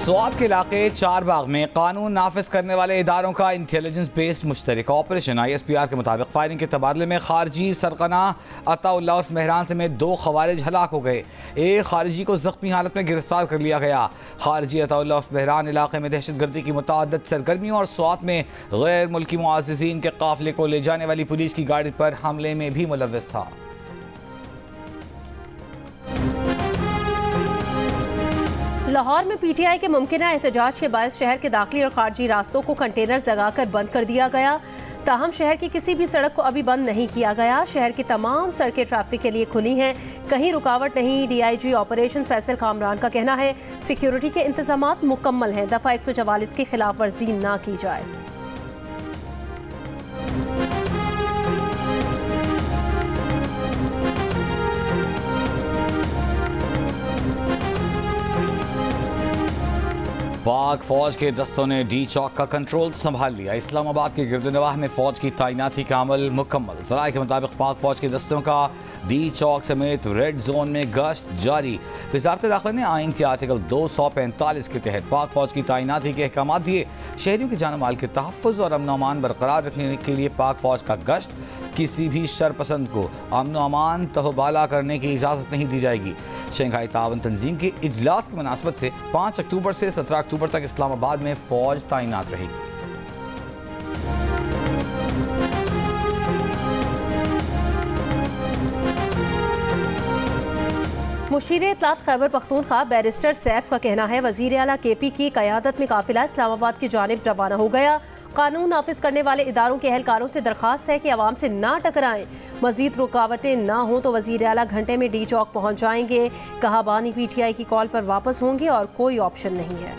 स्वात के इलाके चारबाग में कानून नाफिज करने वाले इदारों का इंटेलिजेंस बेस्ड मुश्तरक ऑपरेशन। ISPR के मुताबिक फायरिंग के तबादले में खारजी सरकना अताउल्लाह उर्फ मेहरान समेत 2 खवारिज हलाक हो गए। एक खारजी को जख्मी हालत में गिरफ्तार कर लिया गया। खारजी अताउल्लाह उर्फ मेहरान इलाके में दहशतगर्दी की मुतअद्दिद सरगर्मियों और स्वात में गैर मुल्की मुआज़िज़ीन के काफिले को ले जाने वाली पुलिस की गाड़ी पर हमले में भी मुलव्वस था। लाहौर में PTI के मुमकिना एहतजाज के बायस शहर के दाखिली और खारजी रास्तों को कंटेनर्स लगाकर बंद कर दिया गया। ताहम शहर की किसी भी सड़क को अभी बंद नहीं किया गया। शहर की तमाम सड़कें ट्रैफिक के लिए खुली हैं, कहीं रुकावट नहीं। DIG ऑपरेशन फैसल कामरान का कहना है सिक्योरिटी के इंतजामात मुकम्मल हैं, दफ़ा 144 की खिलाफ वर्जी ना की जाए। पाक फौज के दस्तों ने डी चौक का कंट्रोल संभाल लिया। इस्लामाबाद के गिरदनवाह में फौज की तैनाती का अमल मुकम्मल। ज़राए के मुताबिक पाक फौज के दस्तों का डी चौक समेत रेड जोन में गश्त जारी। वज़ारत दाखिला ने आइन के आर्टिकल 245 के तहत पाक फौज की तैनाती के अहकाम दिए। शहरियों के जान माल के तहफ़्फ़ुज़ और अमन अमान बरकरार रखने के लिए पाक फौज का गश्त किसी भी शरपसंद को अमन अमान तहबाला करने की इजाज़त नहीं दी जाएगी। शंघाई तावन तंजीम के इजलास की मुनासबत से 5 अक्टूबर से 17 अक्टूबर तक इस्लामाबाद में फौज तैनात रहेगी। मुशीर इत्तलात खैबर पख्तूनख्वा बैरिस्टर सैफ का कहना है वज़ीर आला KP की क़यादत में काफिला इस्लामाबाद की जानिब रवाना हो गया। कानून नाफिज करने वाले इदारों के एहलकारों से दरख्वास्त है कि आवाम से ना टकराएं। मजीद रुकावटें ना हों तो वज़ीर आला घंटे में डी चौक पहुँच जाएंगे। कहा बानी PTI की कॉल पर वापस होंगे और कोई ऑप्शन नहीं है।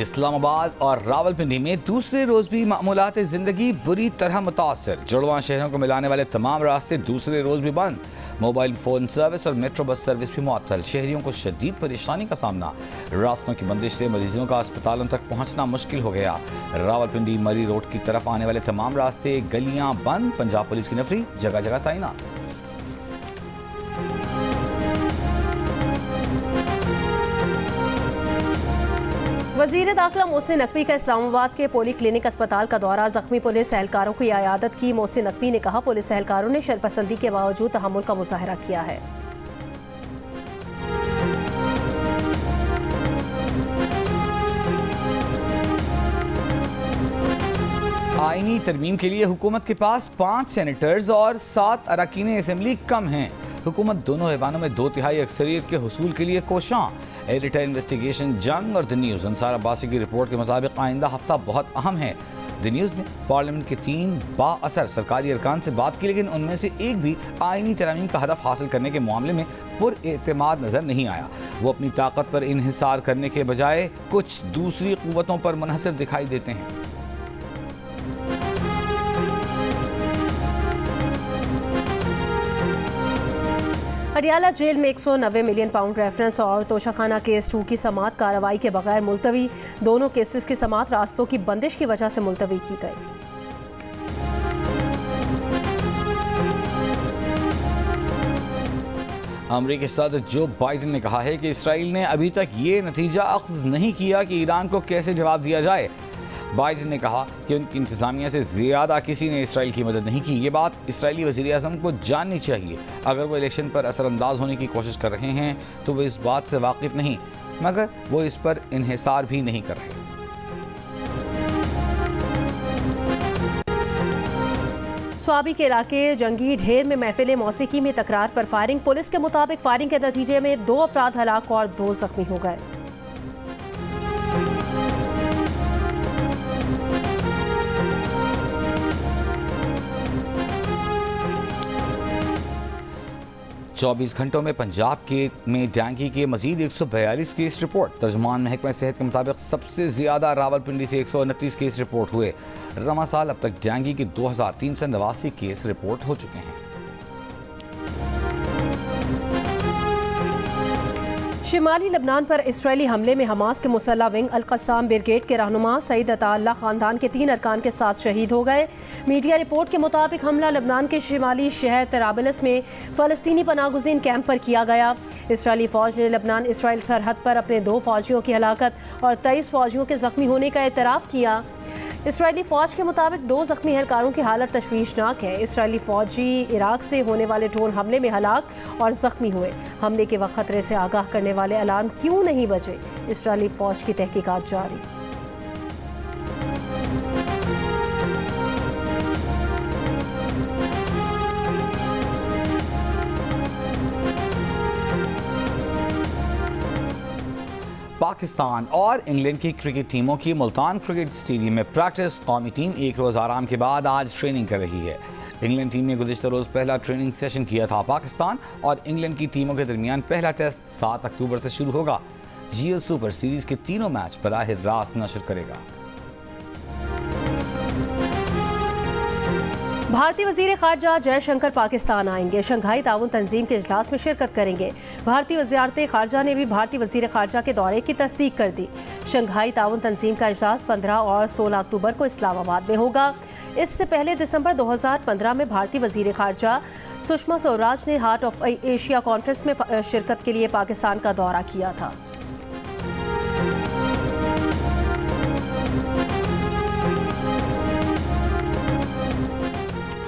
इस्लामाबाद और रावलपिंडी में दूसरे रोज भी मामूलात ज़िंदगी बुरी तरह मुतासर। जुड़वां शहरों को मिलाने वाले तमाम रास्ते दूसरे रोज भी बंद। मोबाइल फ़ोन सर्विस और मेट्रो बस सर्विस भी मुअत्तल। शहरियों को शदीद परेशानी का सामना। रास्तों की बंदिश से मरीजों का अस्पतालों तक पहुंचना मुश्किल हो गया। रावलपिंडी मरी रोड की तरफ आने वाले तमाम रास्ते गलियां बंद। पंजाब पुलिस की नफरी जगह जगह तैनात। वज़ीर दाखिला मोहसिन नकवी का इस्लामाबाद के पोली क्लिनिक अस्पताल का दौरा। जख्मी पुलिस एहलकारों की इयादत की। मोहसिन नकवी ने कहा पुलिस एहलकारों ने शरपसंदी के बावजूद तहम्मुल का मुजाहरा किया है। आईनी तरमीम के लिए हुकूमत के पास 5 सेनेटर्स और 7 अरकान असेंबली कम हैं। हुकूमत दोनों ऐवानों में 2/3 अक्सरियत के हुसूल के लिए कोशां। एडिटर इन्वेस्टिगेशन जंग और द न्यूज़ अंसार अब्बासी की रिपोर्ट के मुताबिक आइंदा हफ्ता बहुत अहम है। द न्यूज़ ने पार्लियामेंट के 3 बाअसर सरकारी अरकान से बात की, लेकिन उनमें से एक भी आईनी तरमीम का हदफ हासिल करने के मामले में पुरएतमाद नजर नहीं आया। वो अपनी ताकत पर इन्हिसार करने के बजाय कुछ दूसरी कुव्वतों पर मुनहसर दिखाई देते हैं। हरियाला जेल में 190 मिलियन पाउंड रेफरेंस और तोशाखाना केस 2 की समाअत कार्रवाई के बगैर मुलतवी। दोनों केसेस की समाअत रास्तों की बंदिश की वजह से मुलतवी की गई। अमेरिकी सदर जो बाइडेन ने कहा है कि इसराइल ने अभी तक ये नतीजा अख्ज़ नहीं किया कि ईरान को कैसे जवाब दिया जाए। बाइडेन ने कहा कि उनकी इंतज़ामिया से ज़्यादा किसी ने इसराइल की मदद नहीं की। ये बात इसराइली वज़ीर-ए-आज़म को जाननी चाहिए। अगर वो इलेक्शन पर असरअंदाज होने की कोशिश कर रहे हैं तो वो इस बात से वाकिफ़ नहीं, मगर वो इस पर इन्हिसार भी नहीं कर रहे। स्वाबी के इलाके जंगी ढेर में महफिल मौसीकी में तकरार पर फायरिंग। पुलिस के मुताबिक फायरिंग के नतीजे में 2 अफराद हलाक और 2 जख्मी हो गए। चौबीस घंटों में पंजाब में डेंगू के मजीद 142 केस रिपोर्ट। तर्जुमान महकमा सेहत के मुताबिक सबसे ज्यादा रावलपिंडी से 129 केस रिपोर्ट हुए। रमा साल अब तक डेंगू के 2389 केस रिपोर्ट हो चुके हैं। शिमाली लबनान पर इसराइली हमले में हमास के मुसल्ला विंग अल-क़स्साम ब्रिगेड के रहनुमा सईद अता-अल्लाह ख़ानदान के 3 अरकान के साथ शहीद हो गए। मीडिया रिपोर्ट के मुताबिक हमला लबनान के शिमाली शहर तराबलस में फ़लस्तीनी पनाहगुज़ीन कैंप पर किया गया। इसराइली फ़ौज ने लबनान इसराइल सरहद पर अपने 2 फ़ौजियों की हलाकत और 23 फ़ौजियों के ज़ख्मी होने का एतराफ़ किया। इसराइली फ़ौज के मुताबिक 2 ज़ख्मी एहलकारों की हालत तशवीशनाक है। इसराइली फ़ौजी इराक से होने वाले ड्रोन हमले में हलाक और ज़ख्मी हुए। हमले के वक्त खतरे से आगाह करने वाले अलार्म क्यों नहीं बजे? इसराइली फ़ौज की तहकीकात जारी। पाकिस्तान और इंग्लैंड की क्रिकेट टीमों की मुल्तान क्रिकेट स्टेडियम में प्रैक्टिस। कौमी टीम एक रोज़ आराम के बाद आज ट्रेनिंग कर रही है। इंग्लैंड टीम ने गुज़िश्ता रोज़ पहला ट्रेनिंग सेशन किया था। पाकिस्तान और इंग्लैंड की टीमों के दरमियान पहला टेस्ट 7 अक्टूबर से शुरू होगा। जियो सुपर सीरीज के तीनों मैच बराह रास्त नशर करेगा। भारतीय वज़ीर ख़ारजा जयशंकर पाकिस्तान आएंगे। शंघाई ताउन तंजीम के इजलास में शिरकत करेंगे। भारतीय वज़ारत ख़ारजा ने भी भारतीय वज़ीर ख़ारजा के दौरे की तस्दीक कर दी। शंघाई ताउन तंजीम का इजलास 15 और 16 अक्टूबर को इस्लामाबाद में होगा। इससे पहले दिसंबर 2015 में भारतीय वज़ीर ख़ारजा सुषमा स्वराज ने हार्ट ऑफ एशिया कॉन्फ्रेंस में शिरकत के लिए पाकिस्तान का दौरा किया था।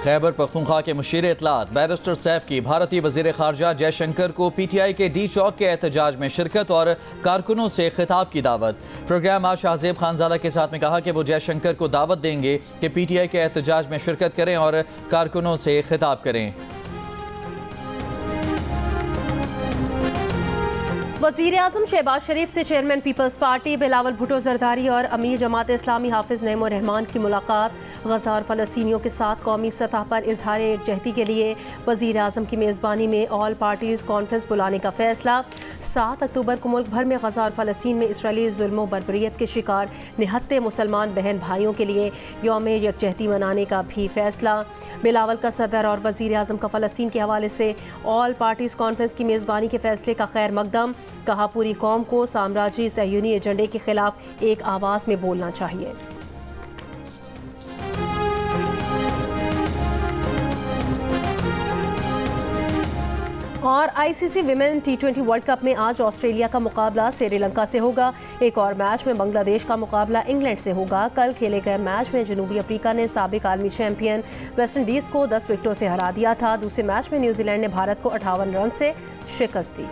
खैबर पख्तूनख्वा के मुशीर इत्तलात बैरिस्टर सैफ की भारतीय वज़ीर ख़ारजा जयशंकर को PTI के डी चौक के एहतजाज में शिरकत और कारकुनों से खिताब की दावत। प्रोग्राम आज शाहजेब खानजादा के साथ में कहा कि वो जयशंकर को दावत देंगे कि PTI के एहतजाज में शिरकत करें और कारकुनों से खिताब करें। वज़ीर आज़म शहबाज शरीफ से chairman People's Party Bilawal Bhutto Zardari और अमीर जमात इस्लामी हाफिज़ नईमुर रहमान की मुलाकात। गज़ा और फ़लस्तीनियों के साथ कौमी सतह पर इजहार एकजहती के लिए वज़ीर आज़म की मेज़बानी में ऑल पार्टीज़ कॉन्फ्रेंस बुलाने का फ़ैसला। 7 अक्टूबर को मुल्क भर में गज़ा और फ़लस्तीन में इसराइली ज़ुल्म बर्बरियत के शिकार 69 मुसलमान बहन भाइयों के लिए यौम यकजहती मनाने का भी फ़ैसला। बिलावल का सदर और वज़ीर आज़म का फ़लस्तीन के हवाले से ऑल पार्टीज़ कॉन्फ्रेंस की मेज़बानी के फ़ैसले का खैर मकदम। कहा पूरी कौम को साम्राज्यी सह्यूनी एजेंडे के खिलाफ एक आवाज़ में बोलना चाहिए। और ICC women T20 world cup में आज ऑस्ट्रेलिया का मुकाबला श्रीलंका से होगा। एक और मैच में बांग्लादेश का मुकाबला इंग्लैंड से होगा। कल खेले गए मैच में जनूबी अफ्रीका ने साबिक आलमी चैंपियन वेस्ट इंडीज़ को 10 विकेटों से हरा दिया था। दूसरे मैच में न्यूजीलैंड ने भारत को 58 रन से शिकस्त दी।